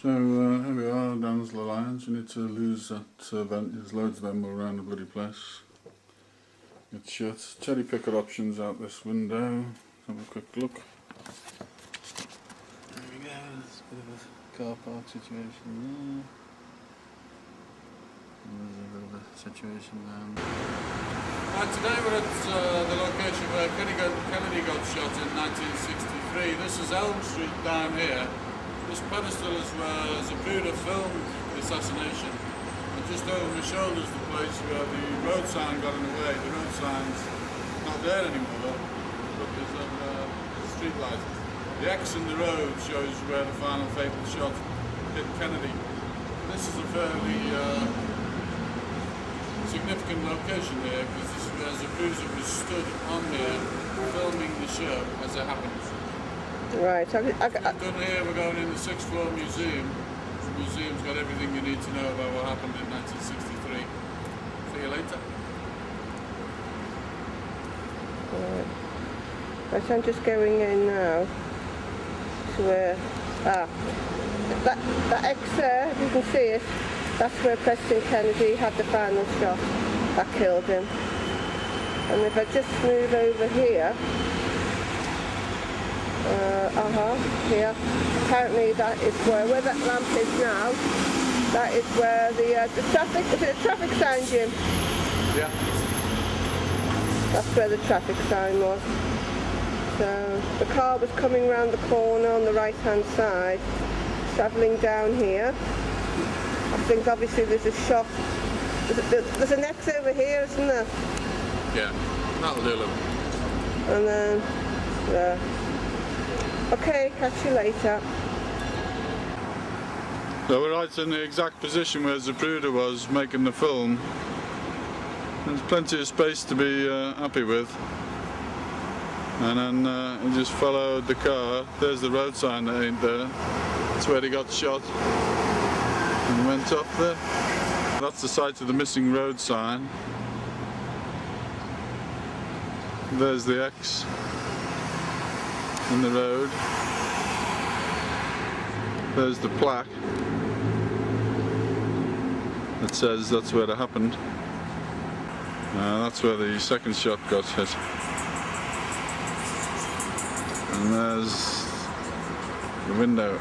So here we are, down the Lions. You need to lose that vent. There's loads of them all around the bloody place. It's shut. Cherry picker options out this window. Have a quick look. There we go. There's a bit of a car park situation there. And there's a bit of a situation down there. Today we're at the location where Kennedy got shot in 1963. This is Elm Street down here. This pedestal is where Zapruder filmed the assassination. And just over my shoulder is the place where the road sign got in the way. The road sign's not there anymore though, but there's a street light. The X in the road shows where the final fatal shot hit Kennedy. This is a fairly significant location here because this is where Zapruder was stood on here filming the show as it happened. Right. Done here, we're going in the 6th floor museum. The museum's got everything you need to know about what happened in 1963. See you later. Right, I'm just going in now to where, that X there, if you can see it, that's where President Kennedy had the final shot that killed him. And if I just move over here, here, apparently that is where that lamp is now, that is where the traffic, is it a traffic sign, Jim? Yeah. That's where the traffic sign was. So the car was coming round the corner on the right hand side, travelling down here. I think obviously there's a shop, there's an X over here, isn't there? Yeah, that'll do them. And then there. Okay, catch you later. So we're right in the exact position where Zapruder was making the film. There's plenty of space to be happy with. And then he just followed the car. There's the road sign that ain't there. That's where he got shot. And went off there. That's the site of the missing road sign. There's the X in the road. There's the plaque that says that's where it happened. That's where the second shot got hit. And there's the window.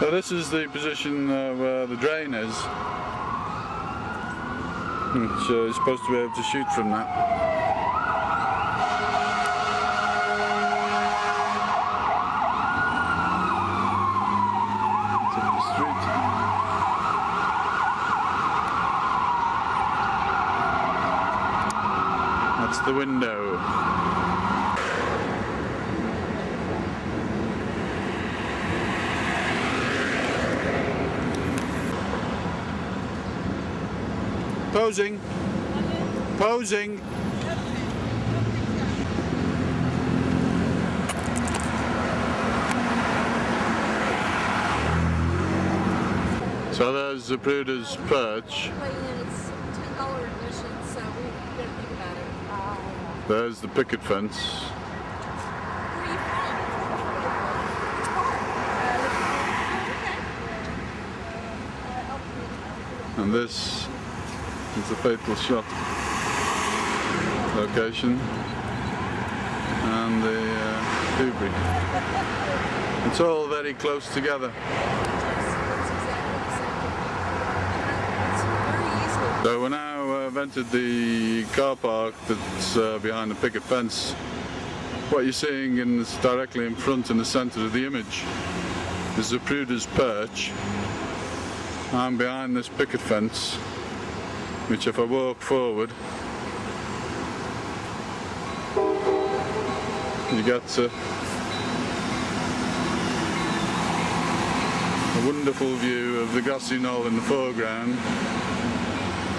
So this is the position where the drain is, which you're supposed to be able to shoot from that. It's up the street. That's the window. Posing. Posing. So there's Zapruder's perch. There's the picket fence. And this is the fatal shot location and the debris. It's all very close together. So we're now entered the car park that's behind the picket fence. What you're seeing is directly in front in the centre of the image is Zapruder's perch. I'm behind this picket fence, which if I walk forward, you get a wonderful view of the grassy knoll in the foreground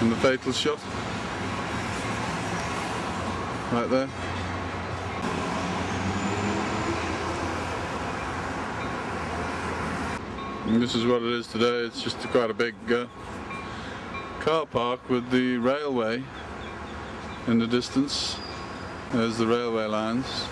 and the fatal shot right there. And this is what it is today. It's just quite a big car park with the railway in the distance. There's the railway lines.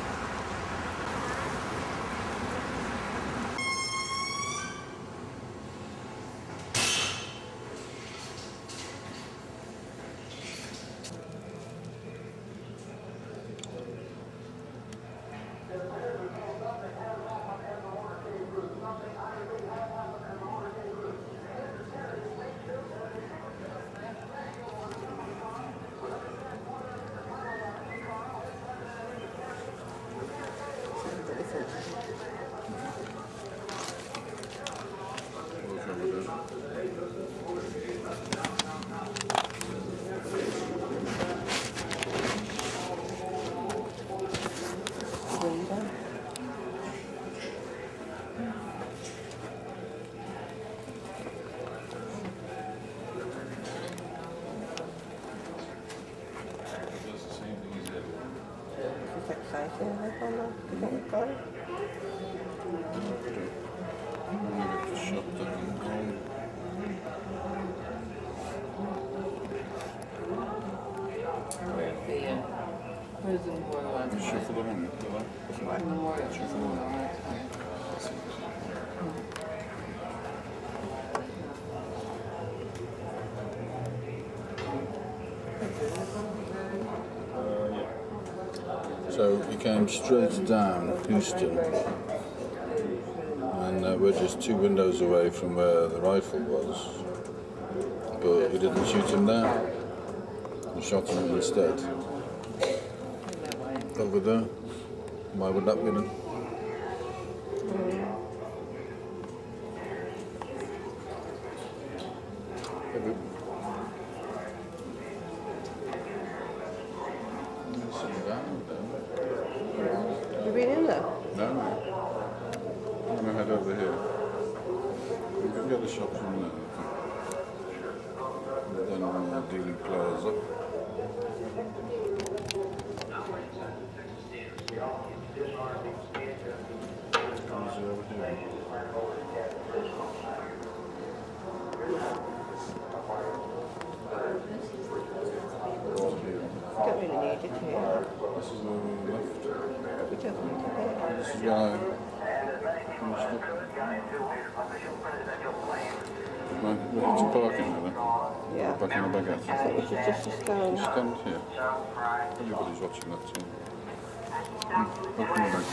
Where's the memorial? Shuffle them on, Memorial. shuffle them on. So he came straight down Houston, and we're just 2 windows away from where the rifle was, but we didn't shoot him down, we shot him instead. Over there. Why would that be then? Have you been in there? No. I'm going to head over here. We can get a shot from there. And then on the dealey plaza. Don't really need it here. This is where we left. We don't need it here. This is where I finished up. We're into parking with it. Yeah. Back in the baguette. I think we should just stand. You stand here. Everybody's watching that too. Open the back.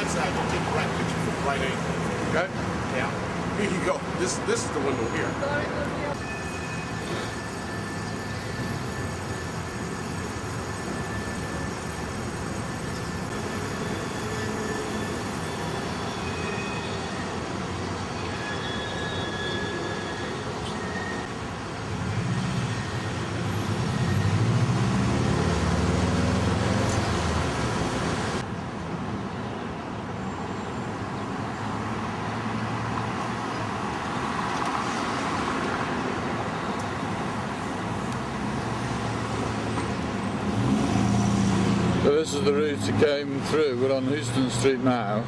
Side, you take the right picture from the right angle. Okay? Yeah. Here you go. This is the window here. So this is the route it came through. We're on Houston Street now.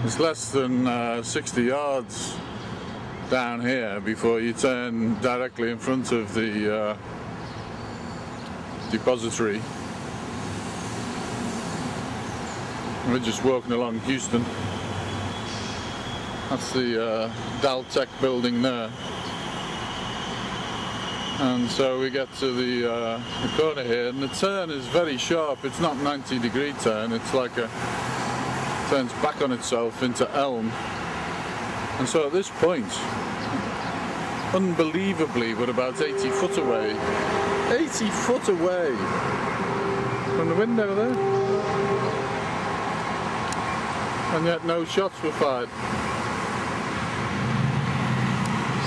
It's less than 60 yards down here before you turn directly in front of the depository. We're just walking along Houston. That's the Daltech building there. And so we get to the corner here, and the turn is very sharp. It's not 90-degree turn, it's like turns back on itself into Elm. And so at this point, unbelievably, we're about 80 foot away. 80 foot away from the window there. And yet no shots were fired.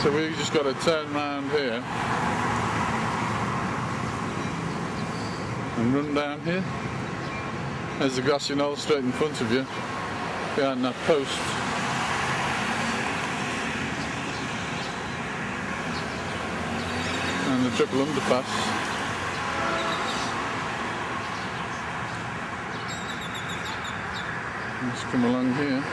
So we just got to turn round here and run down here. There's the grassy knoll straight in front of you, behind that post. and the triple underpass. Let's come along here.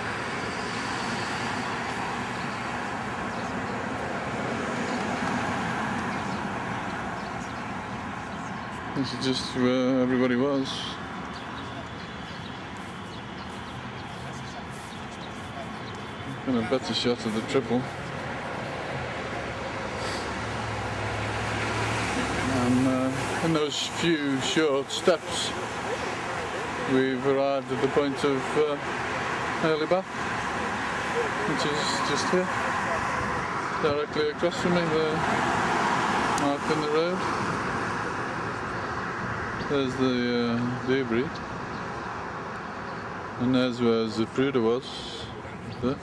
This is just where everybody was. Got a better shot of the triple. And in those few short steps, we've arrived at the point of early bath, which is just here, directly across from me, there, marked in the road. There's the debris, and there's where Zapruder was, there.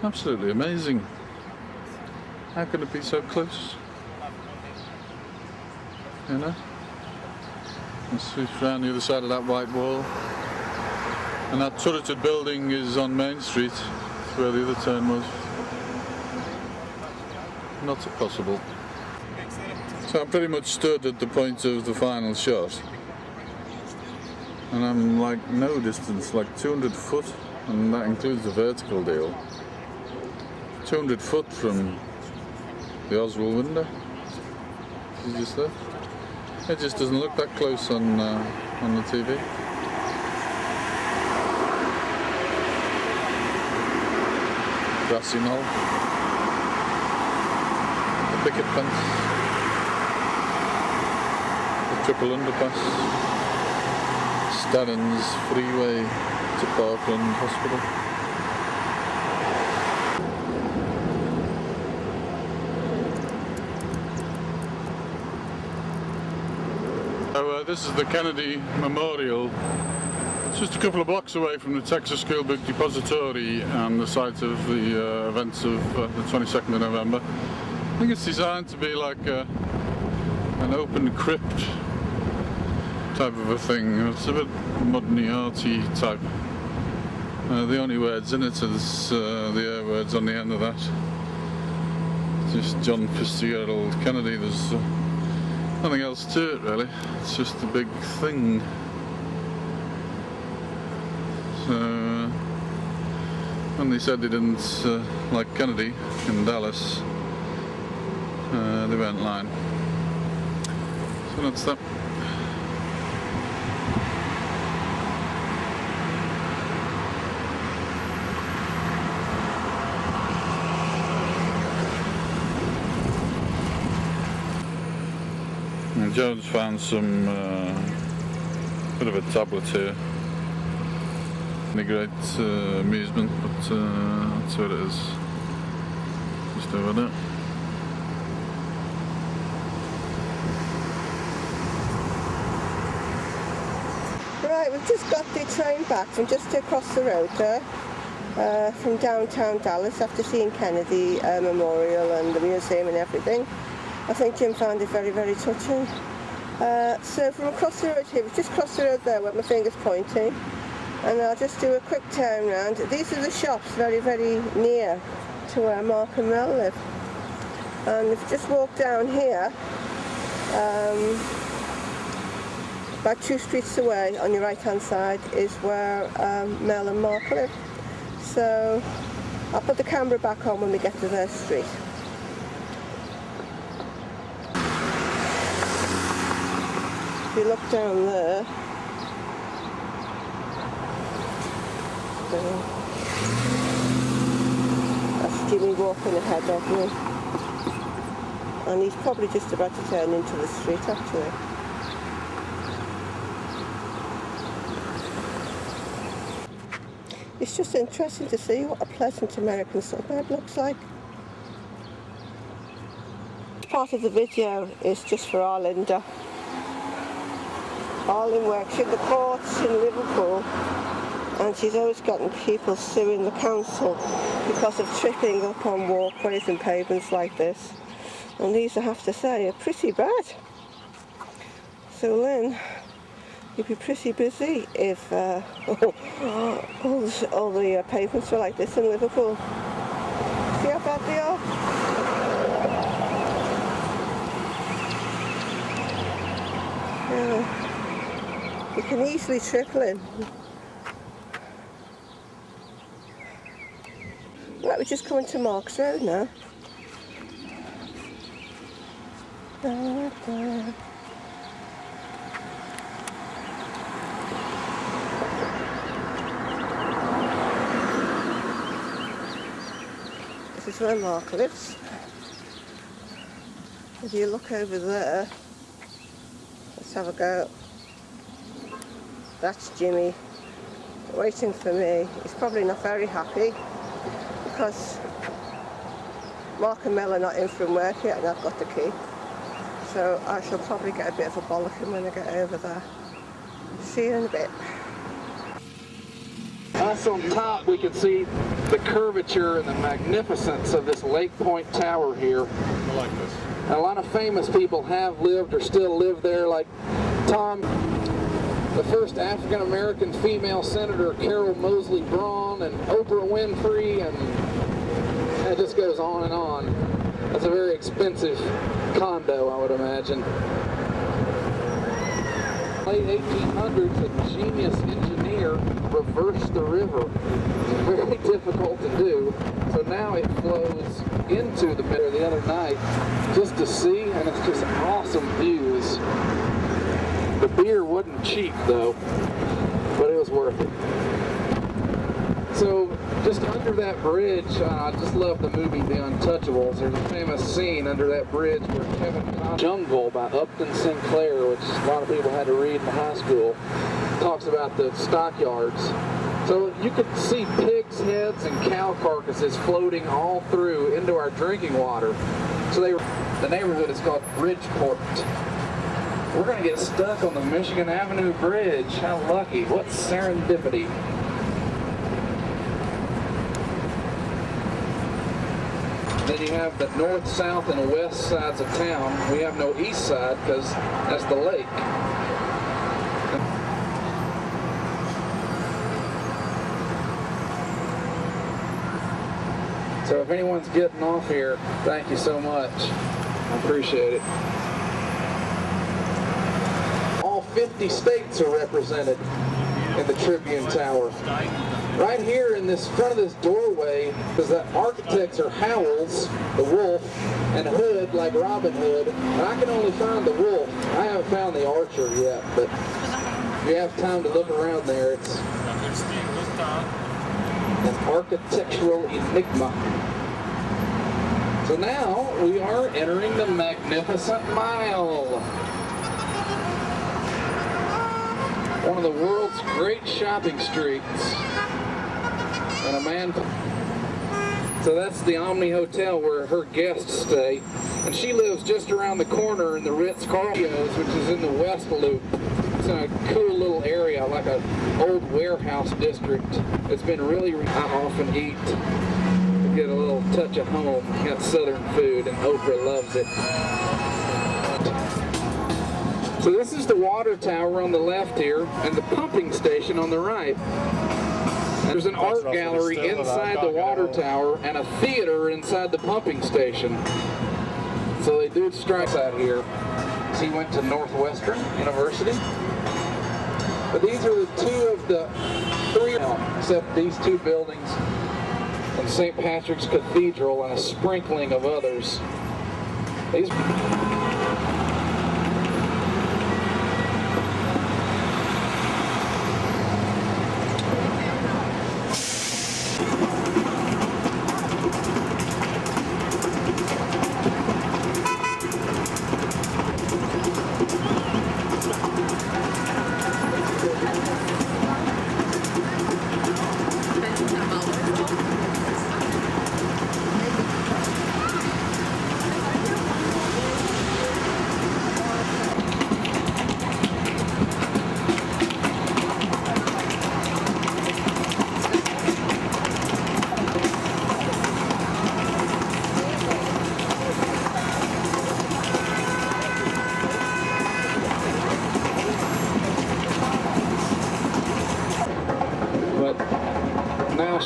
Absolutely amazing. How can it be so close? You know? And sweep around the other side of that white wall. And that turreted building is on Main Street, where the other turn was. Not possible. So I pretty much stood at the point of the final shot. And I'm like no distance, like 200 foot, and that includes the vertical deal. 200 foot from the Oswald window. She's just there. It just doesn't look that close on the TV. Grassy knoll. The picket fence. The triple underpass. Stannon's freeway to Parkland Hospital. So this is the Kennedy Memorial. It's just a couple of blocks away from the Texas School Book Depository and the site of the events of the 22nd of November. I think it's designed to be like an open crypt type of a thing. It's a bit modern arty type. The only words in it is the air words on the end of that. Just John Fitzgerald Kennedy. There's nothing else to it really, it's just a big thing. So, when they said they didn't like Kennedy in Dallas, they weren't lying. So that's that. Jones found some bit of a tablet here. Any great amusement, but that's what it is. Just over there. Right, we've just got the train back from just across the road there, from downtown Dallas, after seeing Kennedy Memorial and the museum and everything. I think Jim found it very, very touching. So from across the road here, we've just crossed the road there where my finger's pointing, and I'll just do a quick turn round. These are the shops very, very near to where Mark and Mel live. And if you just walk down here, about 2 streets away on your right hand side is where Mel and Mark live. So I'll put the camera back on when we get to their street. If you look down there, that's Jimmy walking ahead of me, and he's probably just about to turn into the street actually. It's just interesting to see what a pleasant American suburb looks like. Part of the video is just for Arlinda. Arlene works in the courts in Liverpool, and she's always gotten people suing the council because of tripping up on walkways and pavements like this. And these, I have to say, are pretty bad. So Lynn, you'd be pretty busy if all the pavements were like this in Liverpool. See how bad they are? You can easily triple in. Right, we're just coming to Marks Road now. This is where Mark lives. If you look over there, let's have a go. That's Jimmy waiting for me. He's probably not very happy because Mark and Mel are not in from work yet and I've got the key. So I shall probably get a bit of a bollocking when I get over there. See you in a bit. Us on top, we can see the curvature and the magnificence of this Lake Point Tower here. I like this. And a lot of famous people have lived or still live there, like Tom, the first African-American female senator, Carol Moseley Braun, and Oprah Winfrey, and it just goes on and on. That's a very expensive condo, I would imagine. Late 1800s, a genius engineer reversed the river. It's very difficult to do. So now it flows into the river the other night just to see, and it's just awesome views. The beer wasn't cheap though, but it was worth it. So just under that bridge, I just love the movie The Untouchables. There's a famous scene under that bridge where Kevin Costner, Jungle by Upton Sinclair, which a lot of people had to read in high school, talks about the stockyards. So you could see pigs' heads and cow carcasses floating all through into our drinking water. So the neighborhood is called Bridgeport. We're going to get stuck on the Michigan Avenue Bridge. How lucky. What serendipity. Then you have the north, south, and west sides of town. We have no east side because that's the lake. So if anyone's getting off here, thank you so much. I appreciate it. All 50 states are represented in the Tribune Tower. Right here in this front of this doorway, because the architects are Howells, the wolf, and Hood, like Robin Hood. And I can only find the wolf. I haven't found the archer yet, but if you have time to look around there, it's an architectural enigma. So now we are entering the Magnificent Mile. One of the world's great shopping streets. And a man, so that's the Omni Hotel where her guests stay. And she lives just around the corner in the Ritz-Carlton, which is in the West Loop. It's in a cool little area, like an old warehouse district. It's been really, I often eat to get a little touch of home. Got Southern food, and Oprah loves it. So this is the water tower on the left here, and the pumping station on the right. There's an art gallery inside the water tower and a theater inside the pumping station. So they do strikes out here. So he went to Northwestern University. But these are the two of the three, except these two buildings and St. Patrick's Cathedral and a sprinkling of others. These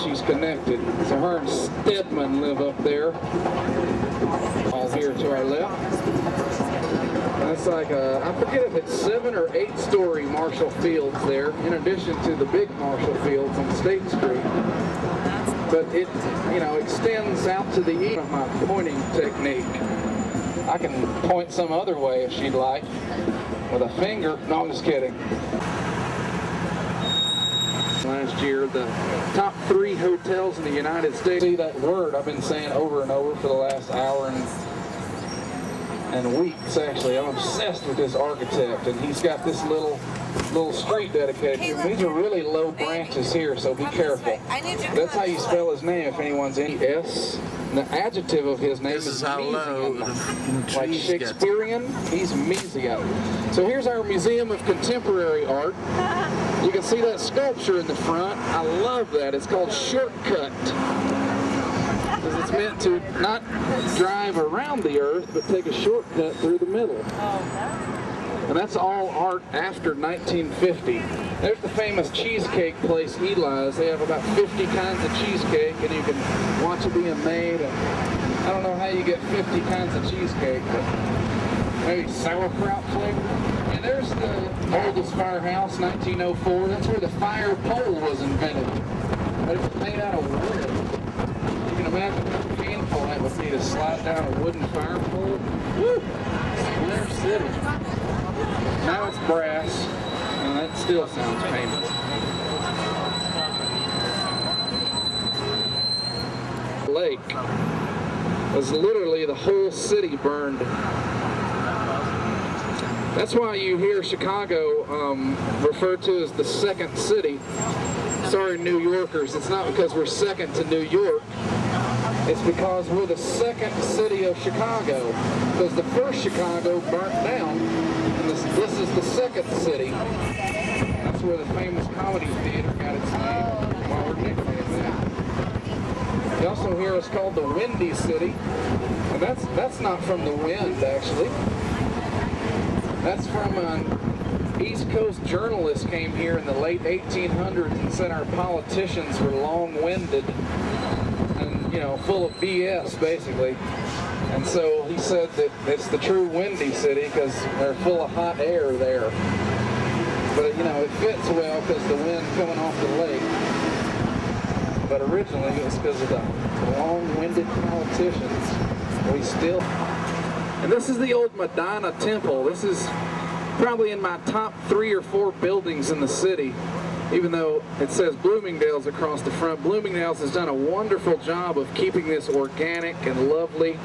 she's connected. So her and Stedman live up there. All here to our left. That's like I forget if it's 7 or 8-story Marshall Fields there, in addition to the big Marshall Fields on State Street. But it, you know, extends out to the east of my pointing technique. I can point some other way if she'd like, with a finger. No, I'm just kidding. Last year, the top 3 hotels in the United States. See that word I've been saying over and over for the last hour and weeks, actually. I'm obsessed with this architect, and he's got this little street dedicated to him. These are really low branches here, so be careful. That's how you spell his name if anyone's in S. And the adjective of his name is Mesian. Like Shakespearean, he's Mesian. So here's our Museum of Contemporary Art. You can see that sculpture in the front. I love that. It's called Shortcut. Because it's meant to not drive around the earth, but take a shortcut through the middle. And that's all art after 1950. There's the famous cheesecake place, Eli's. They have about 50 kinds of cheesecake, and you can watch it being made. And I don't know how you get 50 kinds of cheesecake, but maybe sauerkraut flavor. And there's the oldest firehouse, 1904. That's where the fire pole was invented. But it's made out of wood. You can imagine how painful that would be to slide down a wooden fire pole. Woo! Square City. Now it's brass, and that still sounds painful. Lake was literally the whole city burned. That's why you hear Chicago referred to as the second city. Sorry, New Yorkers, it's not because we're second to New York. It's because we're the second city of Chicago. Because the first Chicago burnt down, and this is the second city. That's where the famous comedy theater got its name, while we're nicknamed that. You also hear us called the Windy City, and that's not from the wind, actually. That's from an East Coast journalist came here in the late 1800s and said our politicians were long-winded and, you know, full of BS, basically. And so he said that it's the true Windy City because they're full of hot air there. But, you know, it fits well because the wind coming off the lake. But originally it was because of the long-winded politicians. We still... And this is the old Madonna Temple. This is probably in my top 3 or 4 buildings in the city, even though it says Bloomingdale's across the front. Bloomingdale's has done a wonderful job of keeping this organic and lovely.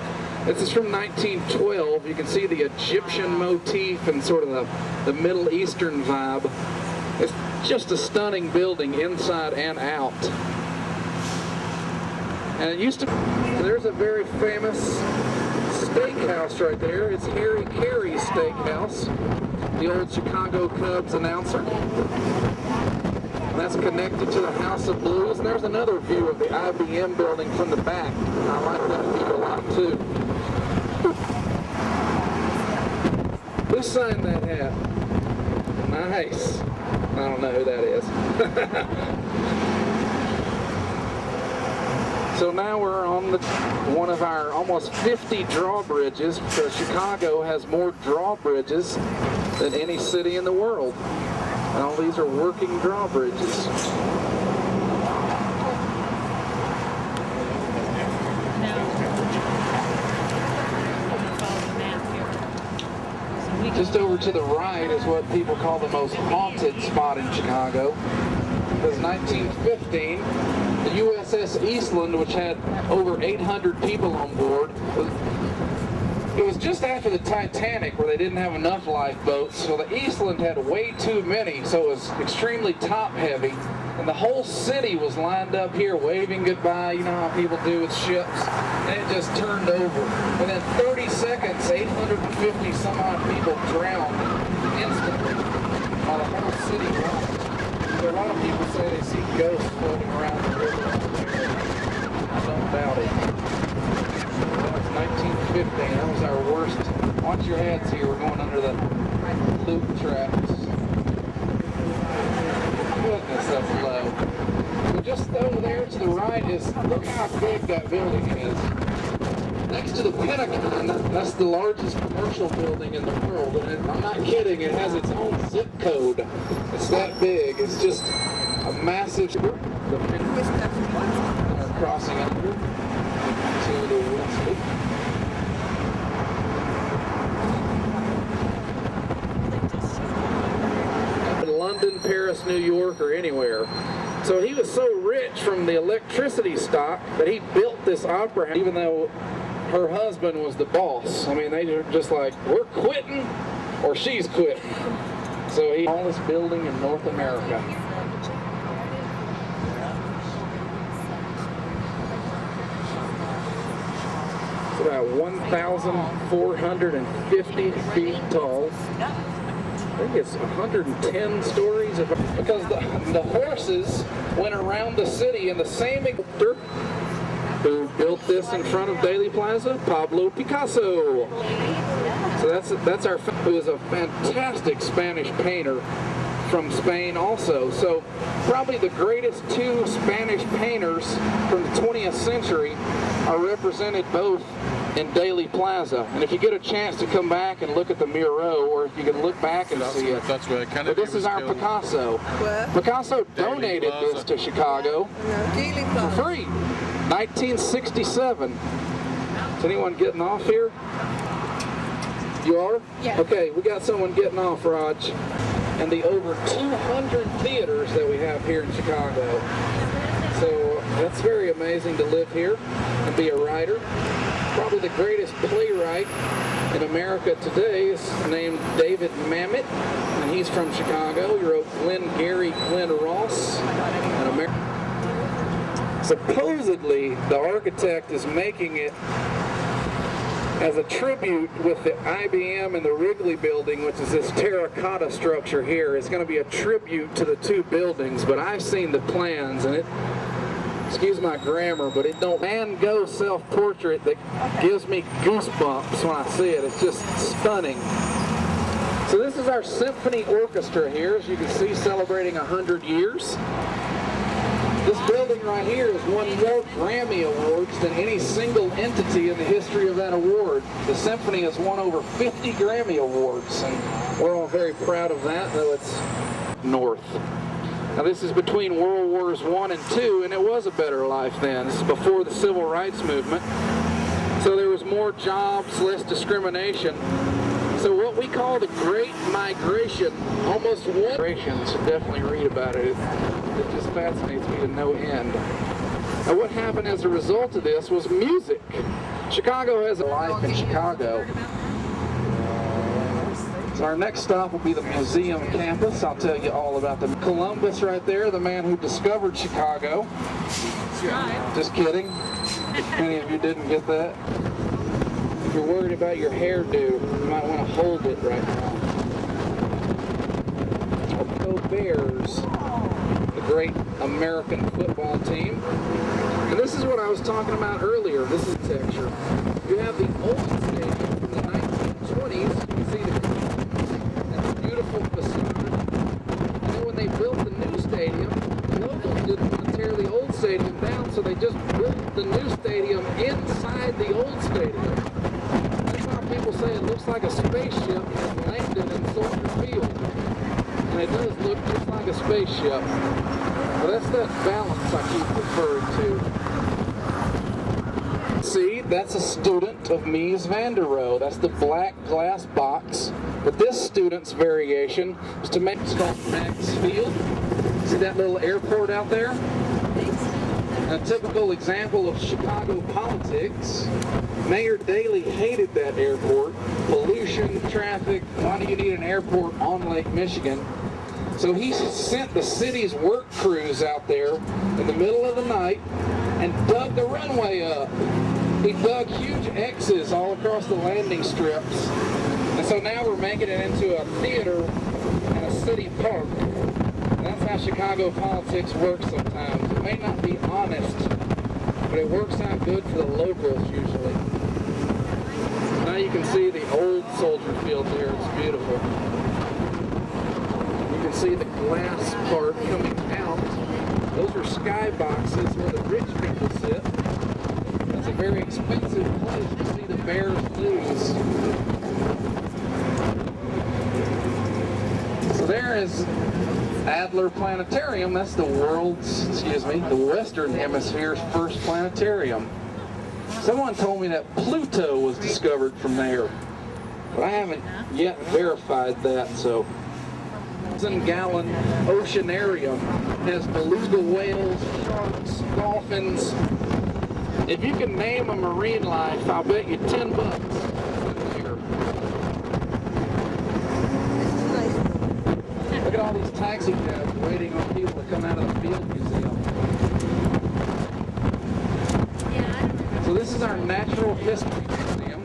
This is from 1912. You can see the Egyptian motif and sort of the Middle Eastern vibe. It's just a stunning building inside and out. And it used to, there's a very famous steakhouse right there. It's Harry Carey's Steakhouse, the old Chicago Cubs announcer. And that's connected to the House of Blues. And there's another view of the IBM building from the back. I like that view a lot too. Who signed that hat? Nice. I don't know who that is. So now we're on one of our almost 50 drawbridges, because Chicago has more drawbridges than any city in the world. And all these are working drawbridges. Just over to the right is what people call the most haunted spot in Chicago. Because 1915, the USS Eastland, which had over 800 people on board, it was just after the Titanic where they didn't have enough lifeboats, so the Eastland had way too many, so it was extremely top-heavy, and the whole city was lined up here waving goodbye, you know how people do with ships, and it just turned over. Within 30 seconds, 850 some odd people drowned instantly while the whole city drowned. So a lot of people say they see ghosts floating around the river. I don't doubt it. That was 1915. That was our worst. Watch your heads here. We're going under the loop tracks. Goodness, that's low. So just over there to the right is, look how big that building is. next to the Pentagon. That's the largest commercial building in the world. And I'm not kidding, it has its own zip code. It's that big. It's just a massive... The are crossing under to the west. In London, Paris, New York, or anywhere. So he was so rich from the electricity stock that he built this opera house, even though her husband was the boss. I mean, they were just like, we're quitting or she's quitting. So he tallest building in North America. It's about 1,450 feet tall. I think it's 110 stories, because the horses went around the city in the same helicopter. Who built this in front of Dealey Plaza? Pablo Picasso. So that's our, who is a fantastic Spanish painter from Spain also. So probably the greatest two Spanish painters from the 20th century are represented both in Dealey Plaza. And if you get a chance to come back and look at the Miro, or if you can look back and see it. That's where Kennedy But this is our Picasso. Where? Picasso donated this to Chicago Dealey for Plaza. free. 1967. Is anyone getting off here? You are? Yeah. Okay, we got someone getting off, Raj. And the over 200 theaters that we have here in Chicago. So that's very amazing to live here and be a writer. Probably the greatest playwright in America today is named David Mamet, and he's from Chicago. He wrote Glenn Ross, an American. Supposedly, the architect is making it as a tribute with the IBM and the Wrigley building, which is this terracotta structure here. It's going to be a tribute to the two buildings, but I've seen the plans, and it, excuse my grammar, but it don't Van Gogh self-portrait that gives me goosebumps when I see it. It's just stunning. So this is our symphony orchestra here, as you can see, celebrating 100 years. This building right here has won more Grammy Awards than any single entity in the history of that award. The symphony has won over 50 Grammy Awards, and we're all very proud of that, though it's north. Now this is between World Wars I and II, and it was a better life then. This is before the Civil Rights Movement. So there was more jobs, less discrimination. So what we call the Great Migration, almost one migration, so definitely read about it. It just fascinates me to no end. Now what happened as a result of this was music. Chicago has a life in Chicago. So our next stop will be the museum campus. I'll tell you all about the Columbus right there, the man who discovered Chicago. Just kidding. Many of you didn't get that. If you're worried about your hairdo, you might want to hold it right now. Go Bears, the great American football team. And this is what I was talking about earlier. This is texture. You have the old stadium from the 1920s. You can see the beautiful facade. And then when they built the new stadium, locals didn't want to tear the old stadium down, so they just built the new stadium inside the old stadium. That's why people say it looks like a spaceship landed in Soldier Field. And it does look just like a spaceship. But that's that balance I keep referring to. See, that's a student of Mies van der Rohe. That's the black glass box. But this student's variation is to make it called Max Field. See that little airport out there? A typical example of Chicago politics. Mayor Daley hated that airport. Pollution, traffic, why do you need an airport on Lake Michigan? So he sent the city's work crews out there in the middle of the night and dug the runway up. He dug huge X's all across the landing strips. And so now we're making it into a theater and a city park. And that's how Chicago politics works sometimes. It may not be honest, but it works out good for the locals usually. Now you can see the old Soldier Field there. It's beautiful. You can see the glass part coming out. Those are sky boxes where the rich people sit. And It's a very expensive place to see the bears lose. So there is Adler Planetarium. That's the the Western Hemisphere's first planetarium. Someone told me that Pluto was discovered from there, but I haven't yet verified that, so. 1,000-gallon oceanarium has beluga whales, sharks, dolphins. If you can name a marine life, I'll bet you $10 here. Look at all these taxi cabs waiting on people to come out of the Field Museum. So this is our Natural History Museum.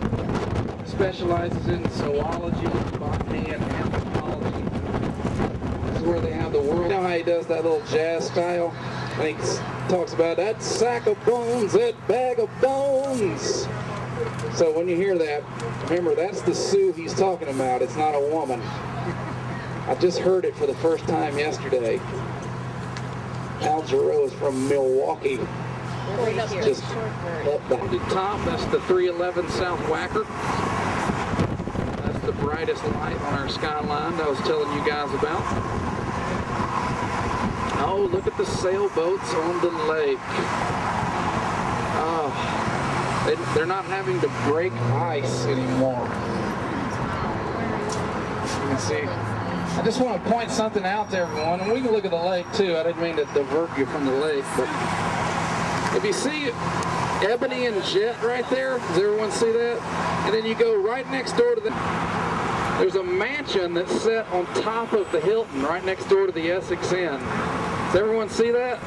It specializes in zoology, botany, and anthropology. This is where they have the world. You know how he does that little jazz style? And he talks about that sack of bones, that bag of bones. So when you hear that, remember that's the Sioux he's talking about. It's not a woman. I just heard it for the first time yesterday. Al Jarreau is from Milwaukee. Just up the top, that's the 311 South Wacker. That's the brightest light on our skyline that I was telling you guys about. Oh, look at the sailboats on the lake. Oh, they're not having to break ice anymore. You can see. I just want to point something out to everyone, and we can look at the lake too. I didn't mean to divert you from the lake, but if you see Ebony and Jet right there, does everyone see that? And then you go right next door to there's a mansion that's set on top of the Hilton right next door to the Essex Inn. Does everyone see that?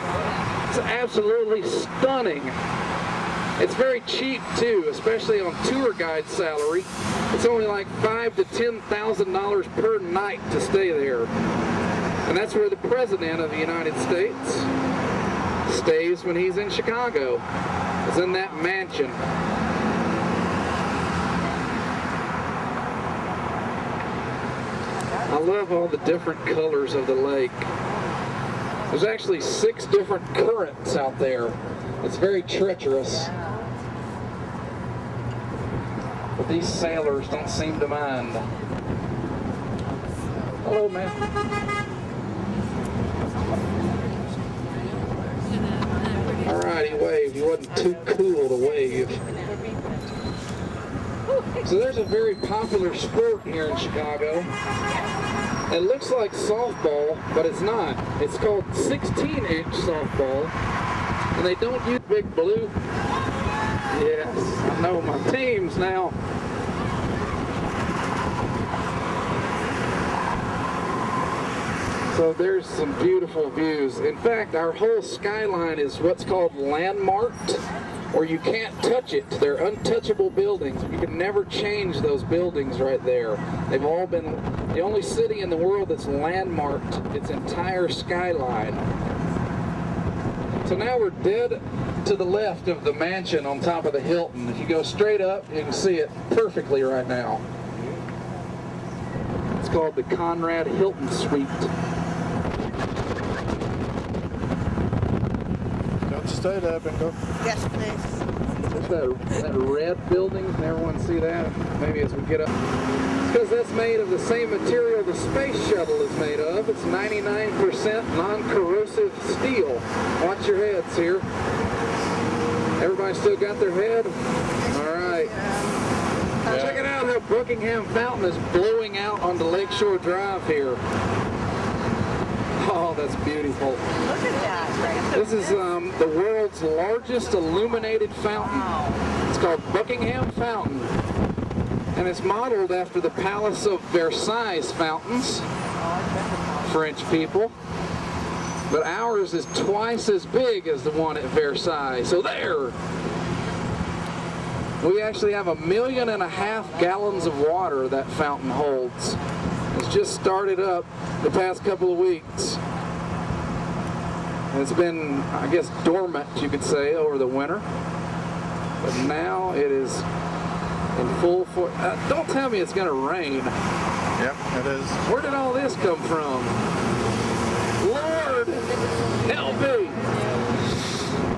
It's absolutely stunning. It's very cheap too, especially on tour guide salary. It's only like $5,000 to $10,000 per night to stay there. And that's where the President of the United States stays when he's in Chicago. It's in that mansion. I love all the different colors of the lake. There's actually 6 different currents out there. It's very treacherous. But these sailors don't seem to mind. Hello, man. Alright, he waved. He wasn't too cool to wave. So there's a very popular sport here in Chicago. It looks like softball, but it's not. It's called 16-inch softball. And they don't use Big Blue. Yes, I know my teams now. So there's some beautiful views. In fact, our whole skyline is what's called landmarked, or you can't touch it. They're untouchable buildings. You can never change those buildings right there. They've all been the only city in the world that's landmarked its entire skyline. So now we're dead to the left of the mansion on top of the Hilton. If you go straight up, you can see it perfectly right now. It's called the Conrad Hilton Suite. Don't stay there, Bingo. Yes, please. That red building, can everyone see that? Maybe as we get up. It's because that's made of the same material the space shuttle is made of. It's 99% non-corrosive steel. Watch your heads here. Everybody still got their head? All right. Check it out how Buckingham Fountain is blowing out onto Lakeshore Drive here. Oh, that's beautiful. Look at that. This is the world's largest illuminated fountain. It's called Buckingham Fountain. And it's modeled after the Palace of Versailles fountains, French people. But ours is twice as big as the one at Versailles. So there! We actually have 1.5 million gallons of water that fountain holds. It's just started up the past couple of weeks. And it's been, I guess, dormant, you could say, over the winter. But now it is in full force. Don't tell me it's going to rain. Yep, it is. Where did all this come from? Lord, help me!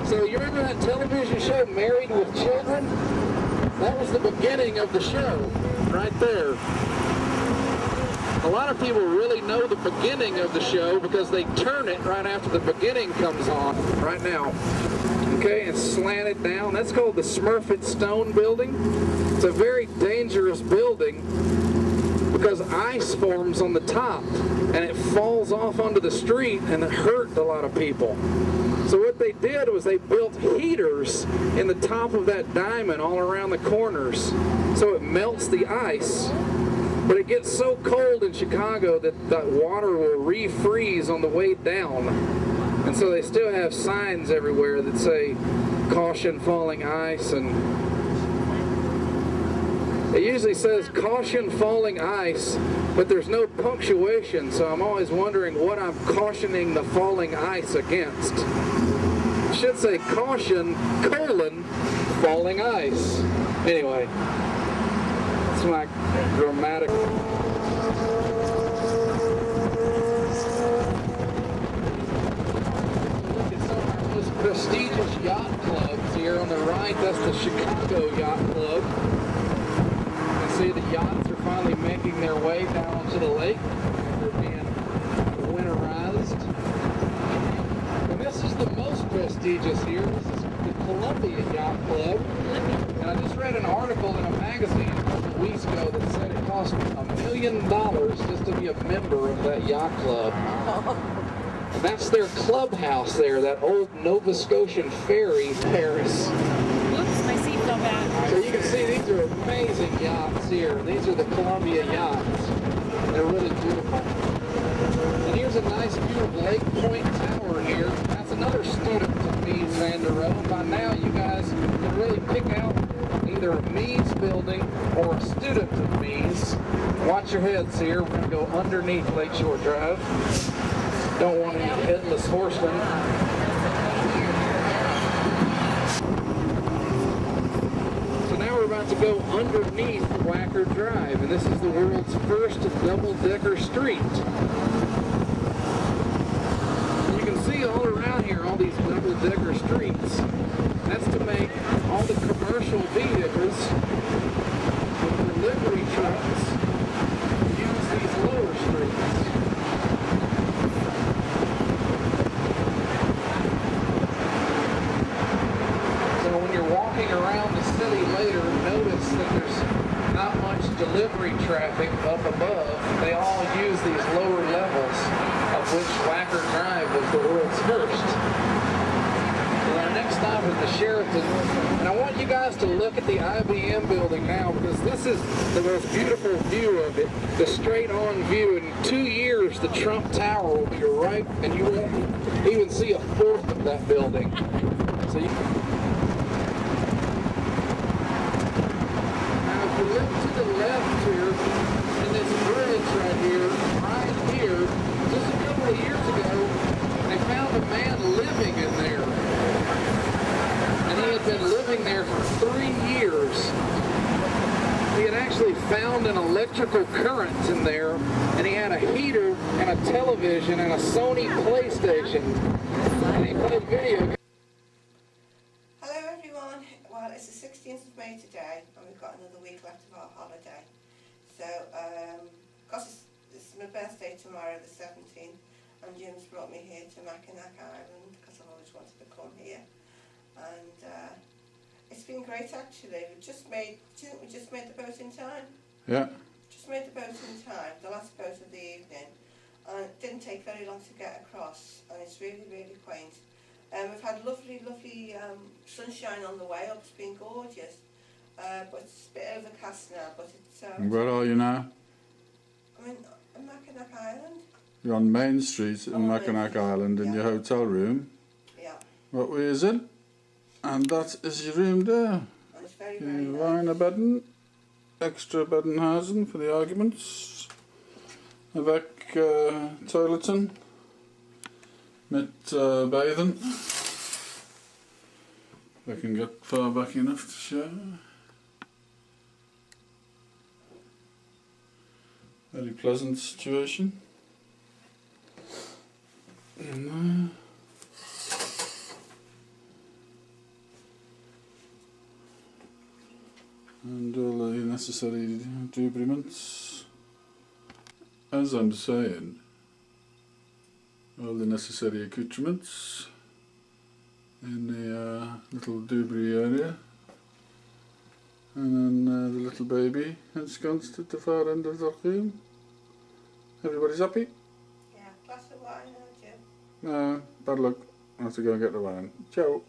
So you remember that television show, Married with Children? That was the beginning of the show, right there. A lot of people really know the beginning of the show because they turn it right after the beginning comes on, right now. Okay, and slant it down. That's called the Smurfit Stone building. It's a very dangerous building because ice forms on the top and it falls off onto the street and it hurt a lot of people. So what they did was they built heaters in the top of that diamond all around the corners so it melts the ice. But it gets so cold in Chicago that the water will refreeze on the way down. And so they still have signs everywhere that say, caution falling ice, and it usually says caution falling ice, but there's no punctuation, so I'm always wondering what I'm cautioning the falling ice against. It should say caution, falling ice. Anyway. It's like dramatic. Look at some of our most prestigious yacht clubs here on the right. That's the Chicago Yacht Club. You can see the yachts are finally making their way down onto the lake. They're being winterized. And this is the most prestigious here. This is the Columbia Yacht Club. And I just read an article in a magazine a couple of weeks ago that said it cost $1 million just to be a member of that yacht club. And that's their clubhouse there, that old Nova Scotian ferry, Paris. Whoops, my seat fell back. So you can see these are amazing yachts here. These are the Columbia yachts. They're really beautiful. And here's a nice view of Lake Point Tower here. That's another student of Mies van der Rohe. By now you guys can really pick out either a Mies building or a student of Mies. Watch your heads here. We're going to go underneath Lakeshore Drive. Don't want any headless horsemen. So now we're about to go underneath Wacker Drive, and this is the world's first double-decker street. You can see all around here all these double-decker streets. That's to make all the commercial vehicles with delivery trucks use these lower streets. So when you're walking around the city later, notice that there's not much delivery traffic up above. They all use these lower levels, of which Wacker Drive was the world's first. Our next stop is the Sheraton, and I want you guys to look at the IBM building now because this is the most beautiful view of it, the straight-on view. In 2 years, the Trump Tower will be right, and you won't even see a fourth of that building. So you can... Now, if you look to the left here, in this bridge right here, just a couple of years ago, they found a man living in there. And he had been living there for 3 years. He had actually found an electrical current in there, and he had a heater and a television and a Sony PlayStation. And he played video games. Hello everyone. Well, it's the 16th of May today, and we've got another week left of our holiday. So, because it's my birthday tomorrow, the 17th, and Jim's brought me here to Macjinac Island because I've always wanted to come here. And it's been great actually. We just made the boat in time. Yeah. Just made the boat in time, the last boat of the evening. And it didn't take very long to get across, and it's really, really quaint. We've had lovely sunshine on the way up. It's been gorgeous. But it's a bit overcast now, but it's... Where are you now? I'm in Macjinac Island. You're on Main Street in Macjinac Island in your hotel room. Yeah. What way is it? And that is your room there. And it's very, very nice. Reine bedden. Extra beddenhuizen for the arguments. Avec toileten. Met baden. If I can get far back enough to show. Very pleasant situation. and all the necessary debridements. As I'm saying, all the necessary accoutrements in the little debris area, and then the little baby ensconced at the far end of the room. Everybody's happy? Yeah, glass of wine, Jim? No, bad luck. I have to go and get the wine. Ciao.